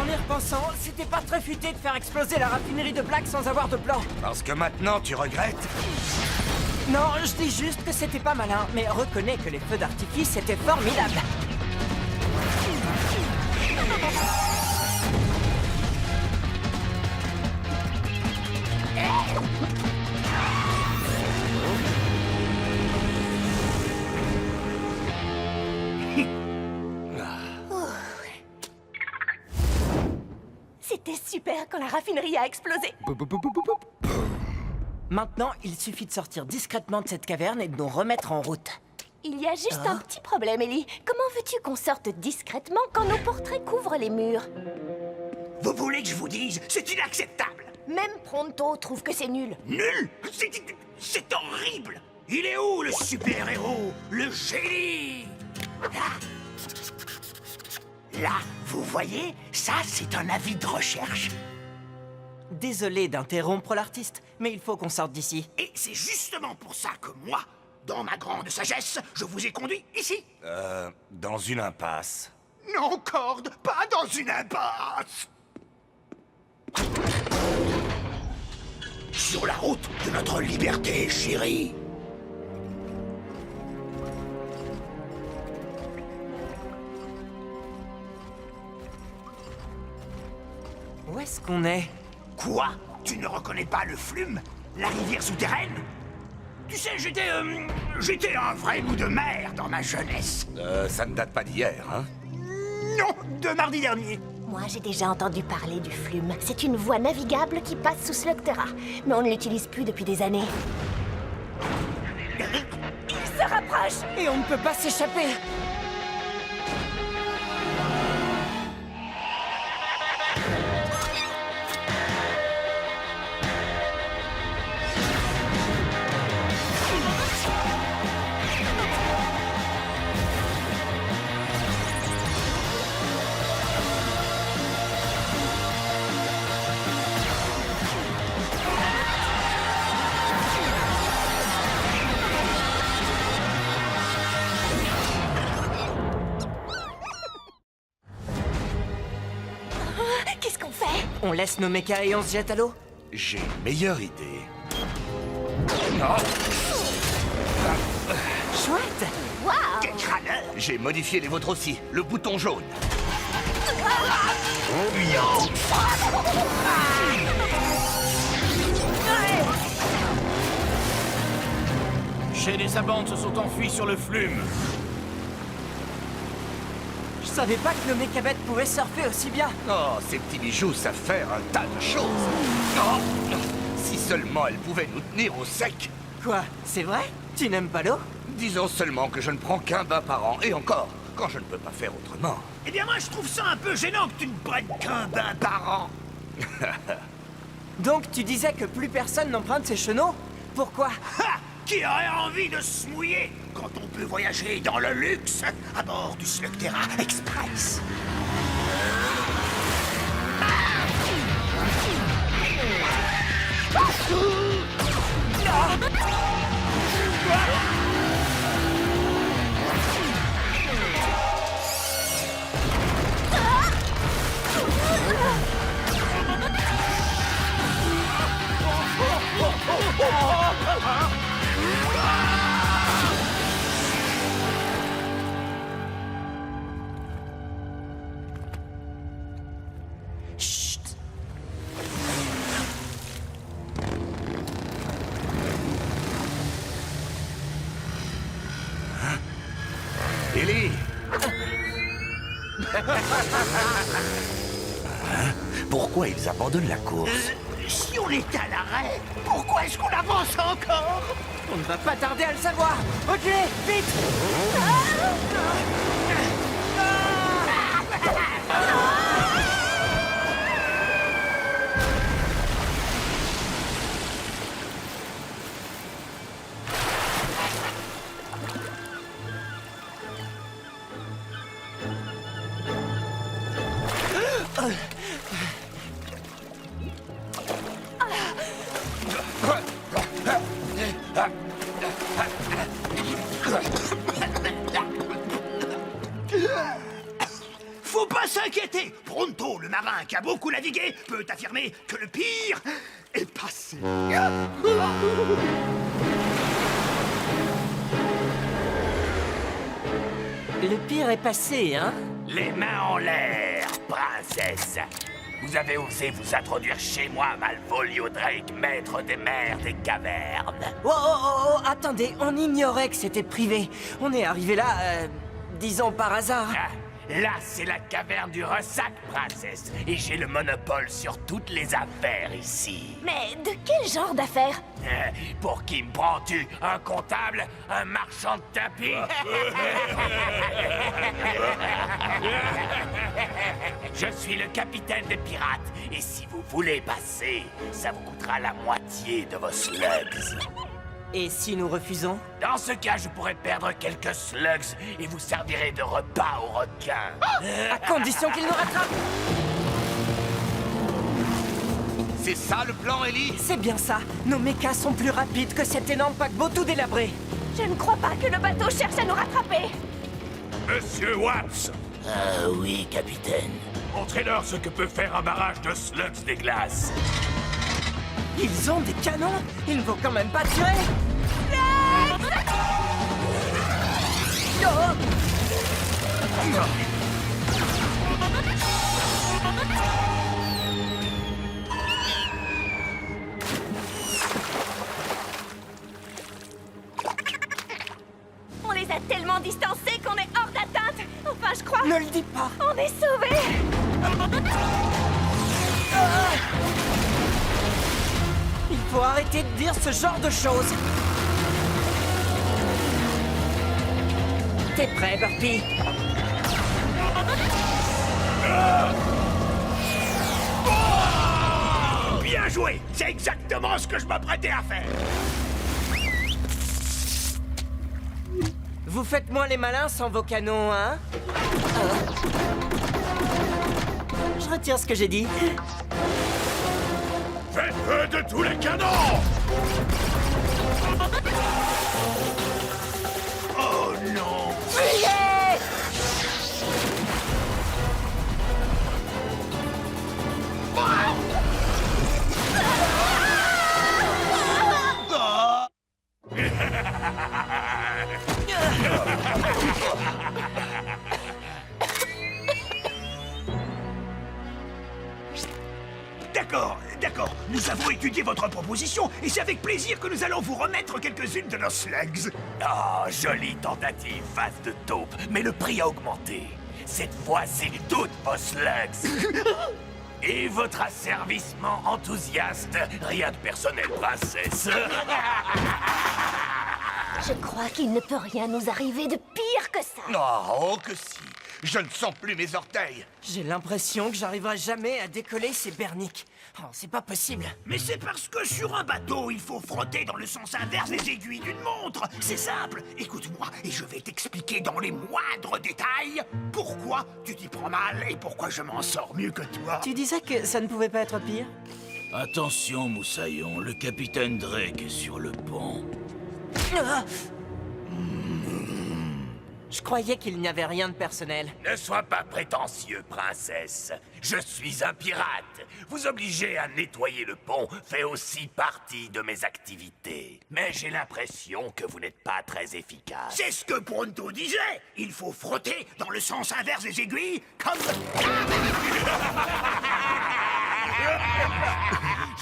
En y repensant, c'était pas très futé de faire exploser la raffinerie de Black sans avoir de plan. Parce que maintenant, tu regrettes? Non, je dis juste que c'était pas malin, mais reconnais que les feux d'artifice étaient formidables. C'était super quand la raffinerie a explosé. Maintenant, il suffit de sortir discrètement de cette caverne et de nous remettre en route. Il y a juste un petit problème, Ellie. Comment veux-tu qu'on sorte discrètement quand nos portraits couvrent les murs? Vous voulez que je vous dise? C'est inacceptable! Même Pronto trouve que c'est nul. Nul! C'est horrible! Il est où le super-héros? Le génie? Là, vous voyez? Ça, c'est un avis de recherche. Désolé d'interrompre l'artiste, mais il faut qu'on sorte d'ici. Et c'est justement pour ça que moi, dans ma grande sagesse, je vous ai conduit ici. Dans une impasse. Non, Corde, pas dans une impasse. Sur la route de notre liberté, chérie. Où est-ce qu'on est? Quoi? Tu ne reconnais pas le Flume? La rivière souterraine? Tu sais, j'étais un vrai loup de mer dans ma jeunesse. Ça ne date pas d'hier, hein? Non, de mardi dernier. Moi, j'ai déjà entendu parler du Flume. C'est une voie navigable qui passe sous Slugterra, mais on ne l'utilise plus depuis des années. Il se rapproche! Et on ne peut pas s'échapper! Qu'est-ce qu'on fait? On laisse nos mechas et on se jette à l'eau? J'ai une meilleure idée. Non, Chouette! Waouh! Quel crâneur! j'ai modifié les vôtres aussi. Le bouton jaune. Shed et sa bande se sont enfuis sur le Flume. Je savais pas que nos mécabettes pouvaient surfer aussi bien! Oh, ces petits bijoux savent faire un tas de choses. Oh, si seulement elles pouvaient nous tenir au sec. Quoi? C'est vrai? Tu n'aimes pas l'eau? Disons seulement que je ne prends qu'un bain par an, et encore, quand je ne peux pas faire autrement. Eh bien, moi, je trouve ça un peu gênant que tu ne prennes qu'un bain par an. Donc tu disais que plus personne n'emprunte ces chenaux? Pourquoi? Ha! Qui aurait envie de se mouiller quand on peut voyager dans le luxe à bord du Slugterra Express? Chut! Ellie! Pourquoi ils abandonnent la course? Si on est à l'arrêt, pourquoi est-ce qu'on avance encore? On ne va pas tarder à le savoir! Ok, vite! Faut pas s'inquiéter. Pronto, le marin qui a beaucoup navigué, peut affirmer que le pire est passé. Le pire est passé, hein? Les mains en l'air, princesse. Vous avez osé vous introduire chez moi, Malvolio Drake, maître des mers des cavernes. Attendez, on ignorait que c'était privé. On est arrivé là, disons par hasard. Ah, là, c'est la caverne du Ressac, princesse. Et j'ai le monopole sur toutes les affaires ici. Mais de quel genre d'affaires? Pour qui me prends-tu? Un comptable? Un marchand de tapis? Je suis le capitaine des pirates. Et si vous voulez passer, ça vous coûtera la moitié de vos slugs. Et si nous refusons? Dans ce cas, je pourrais perdre quelques slugs et vous servirez de repas aux requins. À condition qu'il nous rattrape! C'est ça le plan, Ellie? C'est bien ça. Nos mechas sont plus rapides que cet énorme paquebot tout délabré. Je ne crois pas que le bateau cherche à nous rattraper. Monsieur Watts! Ah oui, capitaine. Montrez-leur ce que peut faire un barrage de slugs des glaces. Ils ont des canons? Il ne faut quand même pas tirer! On les a tellement distancés qu'on est hors d'atteinte. Enfin, je crois. Ne le dis pas! On est sauvés. Il faut arrêter de dire ce genre de choses! T'es prêt, Burpee? Bien joué. C'est exactement ce que je m'apprêtais à faire. Vous faites moins les malins sans vos canons, hein? Je retire ce que j'ai dit. Faites feu de tous les canons! Oh non. D'accord. Nous avons étudié votre proposition et c'est avec plaisir que nous allons vous remettre quelques-unes de nos slugs. Oh, jolie tentative, face de taupe, mais le prix a augmenté. Cette fois, c'est toutes vos slugs. Et votre asservissement enthousiaste. Rien de personnel, princesse. Je crois qu'il ne peut rien nous arriver de pire que ça. Oh, que si. Je ne sens plus mes orteils. J'ai l'impression que j'arriverai jamais à décoller ces berniques. Oh, c'est pas possible. Mais c'est parce que sur un bateau, il faut frotter dans le sens inverse les aiguilles d'une montre. C'est simple. Écoute-moi et je vais t'expliquer dans les moindres détails pourquoi tu t'y prends mal et pourquoi je m'en sors mieux que toi. Tu disais que ça ne pouvait pas être pire? Attention, Moussaillon, le capitaine Drake est sur le pont. Ah! Je croyais qu'il n'y avait rien de personnel. Ne sois pas prétentieux, princesse. Je suis un pirate. Vous obliger à nettoyer le pont fait aussi partie de mes activités. Mais j'ai l'impression que vous n'êtes pas très efficace. C'est ce que Pronto disait. Il faut frotter dans le sens inverse des aiguilles comme...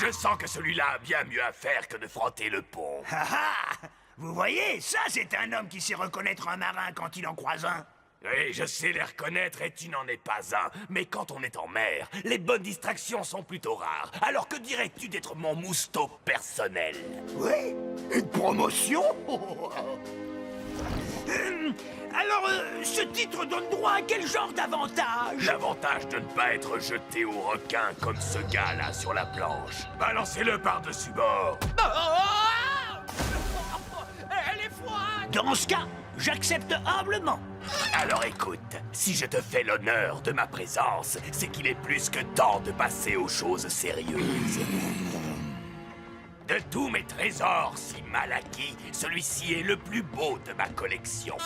Je sens que celui-là a bien mieux à faire que de frotter le pont. Ah ah! Vous voyez, ça c'est un homme qui sait reconnaître un marin quand il en croise un. Oui, je sais les reconnaître et tu n'en es pas un. Mais quand on est en mer, les bonnes distractions sont plutôt rares. Alors que dirais-tu d'être mon mousteau personnel? Oui? Une promotion? Alors, ce titre donne droit à quel genre d'avantage? L'avantage de ne pas être jeté au requin comme ce gars-là sur la planche. Balancez-le par-dessus bord. Elle est froide! Dans ce cas, j'accepte humblement. Alors écoute, si je te fais l'honneur de ma présence, c'est qu'il est plus que temps de passer aux choses sérieuses. De tous mes trésors si mal acquis, celui-ci est le plus beau de ma collection.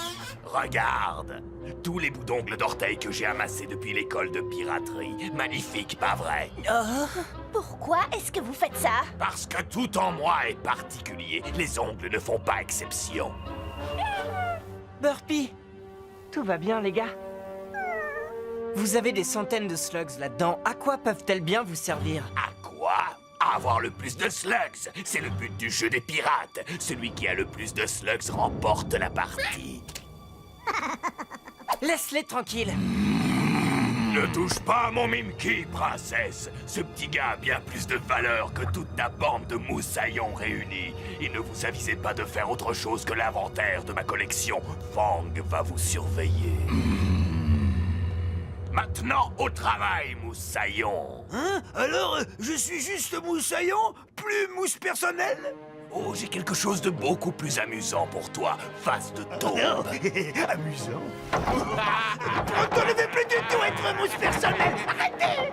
Regarde, tous les bouts d'ongles d'orteil que j'ai amassés depuis l'école de piraterie. Magnifique, pas vrai? Pourquoi est-ce que vous faites ça? Parce que tout en moi est particulier. Les ongles ne font pas exception. Burpy, tout va bien, les gars? Vous avez des centaines de slugs là-dedans. À quoi peuvent-elles bien vous servir? À quoi? À avoir le plus de slugs. C'est le but du jeu des pirates. Celui qui a le plus de slugs remporte la partie. Laisse-les tranquilles. Ne touche pas à mon Mimki, princesse. Ce petit gars a bien plus de valeur que toute ta bande de moussaillons réunis. Et ne vous avisez pas de faire autre chose que l'inventaire de ma collection. Fang va vous surveiller. Maintenant, au travail, moussaillon. Hein? Alors, je suis juste moussaillon? Plus mousse personnel? Oh, j'ai quelque chose de beaucoup plus amusant pour toi, face de taupe. Amusant. Pronto ne veut plus du tout être mousse personnel. Arrêtez!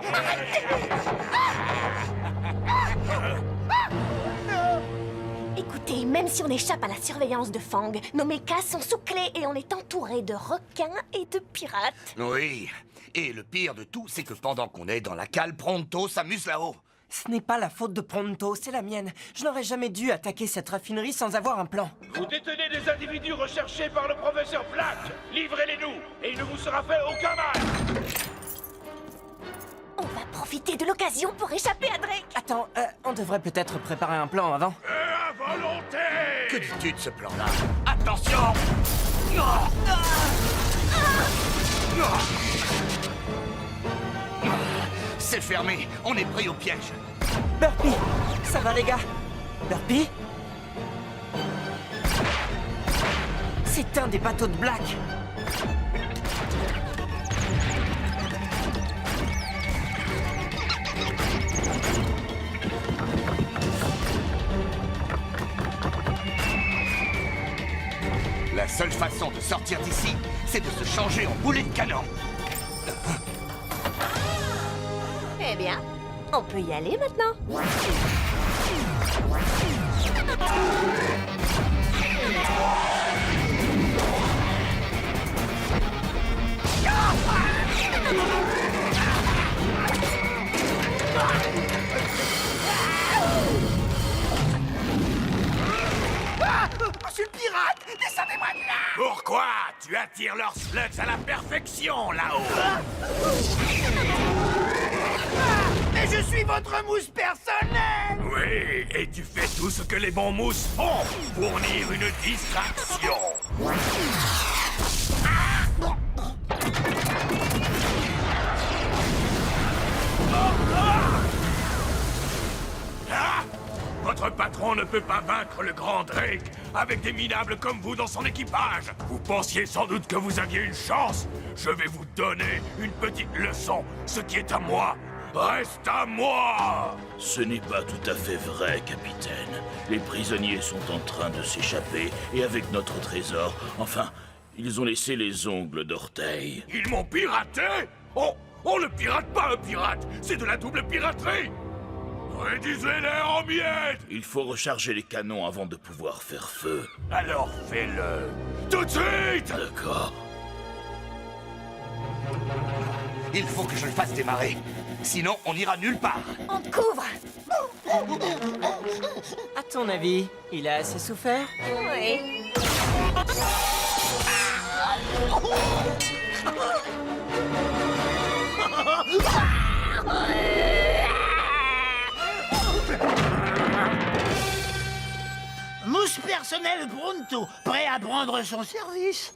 Écoutez, même si on échappe à la surveillance de Fang, nos mechas sont sous clé et on est entouré de requins et de pirates. Oui. Et le pire de tout, c'est que pendant qu'on est dans la cale, Pronto s'amuse là-haut. Ce n'est pas la faute de Pronto, c'est la mienne. Je n'aurais jamais dû attaquer cette raffinerie sans avoir un plan. Vous détenez des individus recherchés par le professeur Black. Livrez-les-nous, et il ne vous sera fait aucun mal. On va profiter de l'occasion pour échapper à Drake. Attends, on devrait peut-être préparer un plan avant. Et à volonté. Que dis-tu de ce plan-là? Attention! C'est fermé, on est pris au piège. Burpy, ça va les gars? Burpy? C'est un des bateaux de Black. La seule façon de sortir d'ici, c'est de se changer en boulet de canon. Eh bien, on peut y aller maintenant. Monsieur le pirate, descendez-moi de là! Pourquoi? Tu attires leurs slugs à la perfection, là-haut. Mais je suis votre mousse personnelle! Oui, et tu fais tout ce que les bons mousses font. Fournir une distraction. Ah! Votre patron ne peut pas vaincre le grand Drake avec des minables comme vous dans son équipage. Vous pensiez sans doute que vous aviez une chance. Je vais vous donner une petite leçon. Ce qui est à moi reste à moi. Ce n'est pas tout à fait vrai, capitaine. Les prisonniers sont en train de s'échapper, et avec notre trésor, enfin, ils ont laissé les ongles d'orteil. Ils m'ont piraté? On ne pirate pas un pirate. C'est de la double piraterie. Réduisez-les en miettes. Il faut recharger les canons avant de pouvoir faire feu. Alors fais-le. Tout de suite. D'accord. Il faut que je le fasse démarrer. Sinon, on n'ira nulle part. On te couvre. À ton avis, il a assez souffert? Oui. Mousse personnelle Pronto, prêt à prendre son service.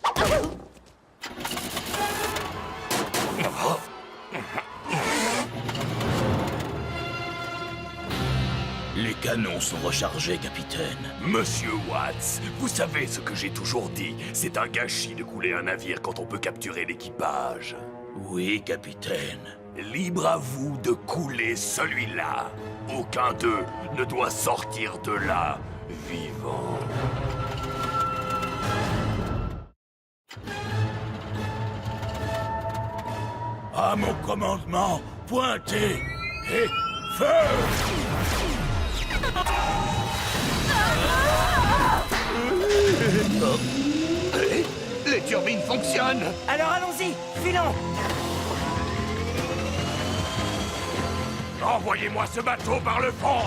Les canons sont rechargés, capitaine. Monsieur Watts, vous savez ce que j'ai toujours dit. C'est un gâchis de couler un navire quand on peut capturer l'équipage. Oui, capitaine. Libre à vous de couler celui-là. Aucun d'eux ne doit sortir de là vivant. À mon commandement, pointez et feu! Les turbines fonctionnent. Alors allons-y, filons. Envoyez-moi ce bateau par le fond.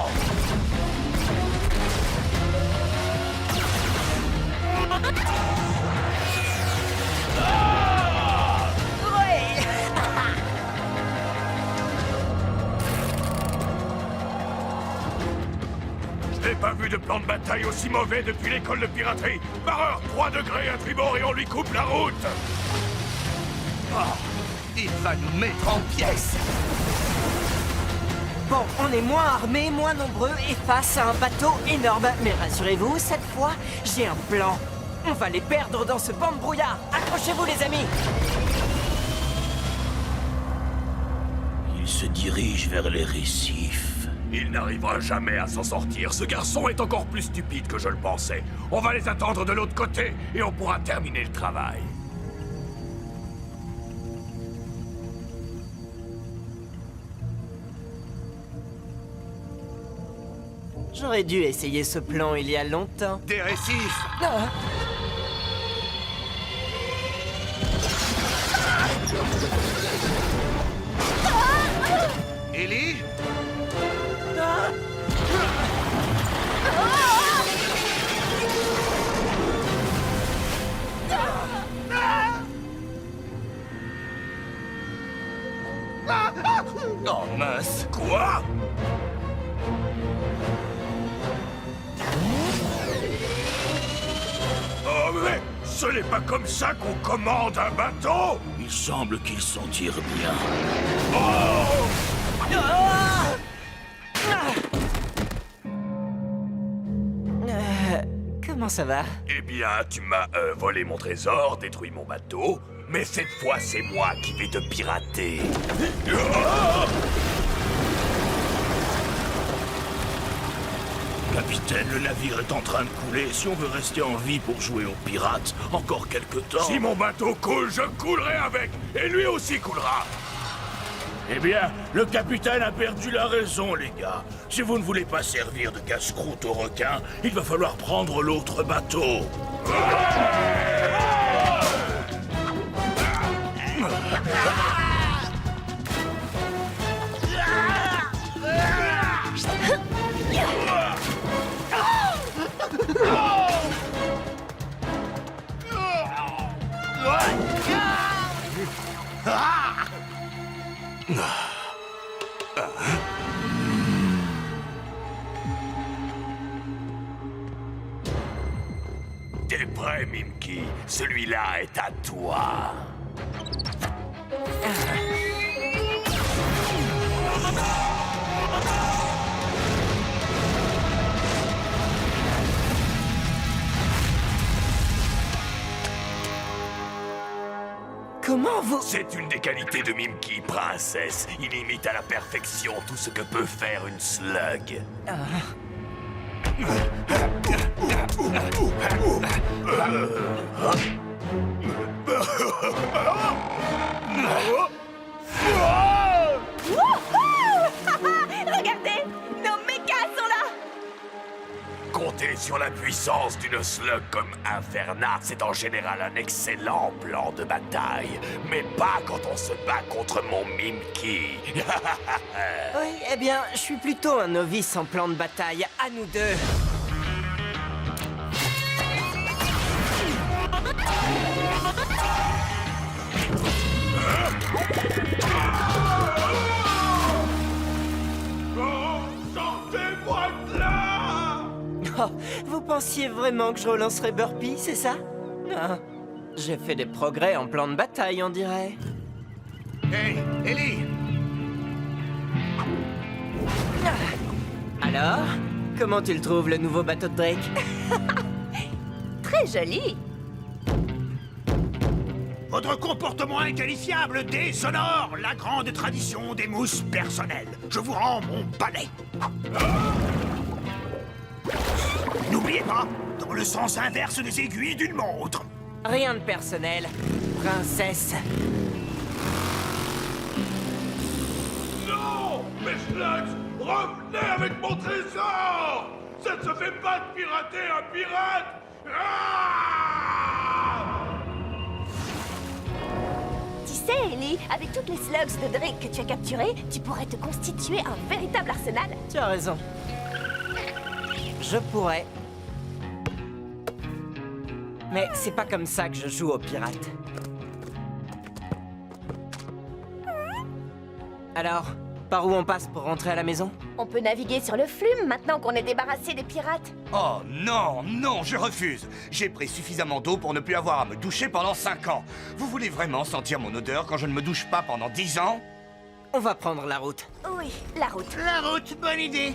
Je n'ai pas vu de plan de bataille aussi mauvais depuis l'école de piraterie. Par heure, 3 degrés à tribord et on lui coupe la route. Il va nous mettre en pièces. Bon, on est moins armés, moins nombreux et face à un bateau énorme. Mais rassurez-vous, cette fois, j'ai un plan. On va les perdre dans ce banc de brouillard. Accrochez-vous, les amis. Il se dirige vers les récifs. Il n'arrivera jamais à s'en sortir. Ce garçon est encore plus stupide que je le pensais. On va les attendre de l'autre côté et on pourra terminer le travail. J'aurais dû essayer ce plan il y a longtemps. Des récifs. Ah. Ellie? Oh mince. Quoi? Oh mais ce n'est pas comme ça qu'on commande un bateau! Il semble qu'il s'en tire bien. Comment ça va? Eh bien, tu m'as volé mon trésor, détruit mon bateau, mais cette fois c'est moi qui vais te pirater. Capitaine, le navire est en train de couler. Si on veut rester en vie pour jouer aux pirates, encore quelque temps... Si mon bateau coule, je coulerai avec, et lui aussi coulera. Eh bien, le capitaine a perdu la raison, les gars. Si vous ne voulez pas servir de casse-croûte aux requins, il va falloir prendre l'autre bateau. T'es prêt, Mimky? Celui-là est à toi. Comment vous... C'est une des qualités de Mimky, princesse. Il imite à la perfection tout ce que peut faire une slug. Regardez, nos mechas sont là. Compter sur la puissance d'une slug comme Infernat, c'est en général un excellent plan de bataille. Mais pas quand on se bat contre mon Mimky. Oui, eh bien, je suis plutôt un novice en plan de bataille. À nous deux. Sortez-moi de là! Oh, vous pensiez vraiment que je relancerais Burpee, c'est ça? Ah, j'ai fait des progrès en plan de bataille, on dirait. Hey, Ellie! Alors, comment tu le trouves, le nouveau bateau de Drake? Très joli. Votre comportement inqualifiable déshonore la grande tradition des mousses personnelles. Je vous rends mon balai. N'oubliez pas, dans le sens inverse des aiguilles d'une montre. Rien de personnel, princesse. Non! Mes slugs! Revenez avec mon trésor! Ça ne se fait pas de pirater un pirate! Tu sais, Ellie, avec toutes les slugs de Drake que tu as capturées, tu pourrais te constituer un véritable arsenal. Tu as raison. Je pourrais. Mais c'est pas comme ça que je joue aux pirates. Alors, par où on passe pour rentrer à la maison? On peut naviguer sur le flume maintenant qu'on est débarrassé des pirates. Oh non, non, je refuse. J'ai pris suffisamment d'eau pour ne plus avoir à me doucher pendant 5 ans. Vous voulez vraiment sentir mon odeur quand je ne me douche pas pendant 10 ans? On va prendre la route. Oui, la route. La route, bonne idée.